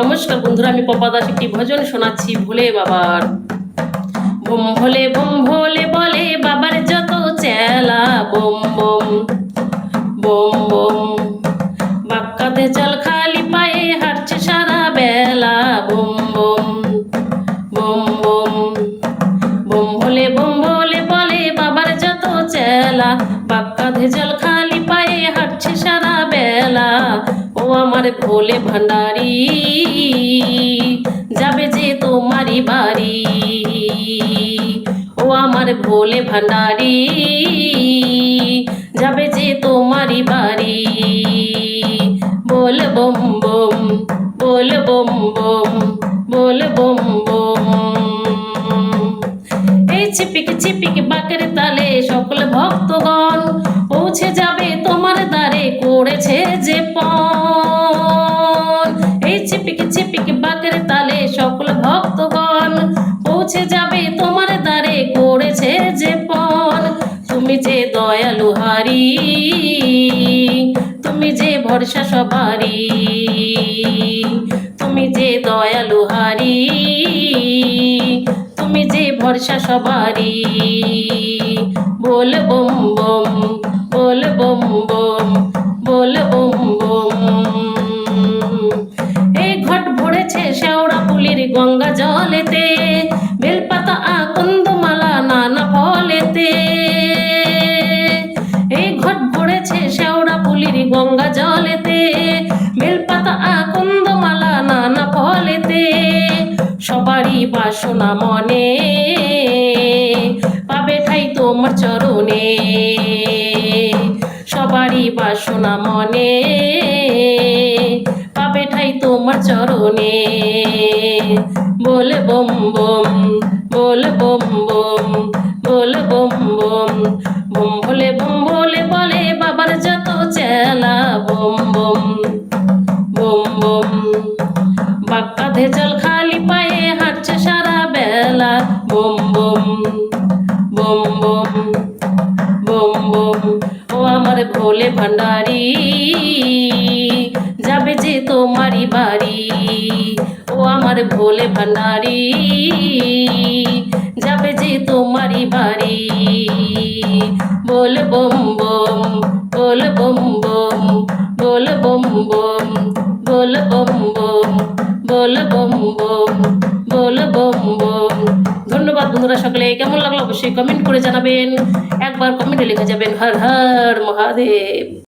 নমস্কার বন্ধুরা, আমি পপা দাস একটি ভজন শোনাচ্ছি ভোলে বাবার। বোম ভোলে বলে বাবার যত চেলা, বোম বোম বোম বোম। বাক্কাতে জল খালি পায়ে হাঁটছে সারা বেলা, বোম বোম বোম বোম। বোম ভোলে বলে বাবার যত চেলা, বাক্কাতে জল খালি পায়ে হাঁটছে সারা বেলা। ও আমার ভোলে ভান্ডারি, যাবে যে তোমারি বাড়ি। ও আমার ভোলে ভান্ডারি, যাবে যে তোমারি বাড়ি। বল বম বম, বল বম বম, বল বম বম। এই চিপিক বাকের তালে সকল ভক্তগণ পৌঁছে যাবে তোমার দ্বারে, করেছে যে পণ। এই চিপিক বাকের তালে সকল ভক্তগণ পৌঁছে যাবে তোমার দ্বারে, করেছে যে পণ। তুমি যে দয়ালু হারি, তুমি যে ভরসা সবারি। তুমি যে দয়ালু হারি, তুমি যে ভরসা সবারি। বল বম বম, বল বম বম, বল বম বম। এই ঘট ভরেছে শেওড়া ফুলির গঙ্গা জলেতে, বেলপাতা আকন্দমালা নানা ফলেতে। এই ঘট ভরেছে শেওড়া ফুলির গঙ্গা জলেতে, বেলপাতা আকন্দমালা নানা ফলেতে। সবারই বাসনা মনে পাবে ঠাই তোমার চরণে, সবারই বাসনা মনে পাবে ঠাই তোমার চরণে। বল বম বম, বল বম বম, বল বম বম। বোম ভোলে বলে বাবার যত চেলা, বোম বম বোম বোম। বাক্কাতে জল খালি পায়ে হাঁটছে সারা বেলা, বোম বোম বোম বোম বোম বোম। ও আমার ভোলে ভান্ডারি, যাবে যে তোমারি বাড়ি। ও আমার ভোলে ভান্ডারি, যাবে যে তোমারি বাড়ি। বল বম বম, বল বম বম, বল বম বম, বল বম বম, বল বম বম, বল বম বম। ধন্যবাদ বন্ধুরা, সকলে কেমন লাগলো অবশ্যই কমেন্ট করে জানাবেন। একবার কমেন্টে লিখে যাবেন হর হর মহাদেব।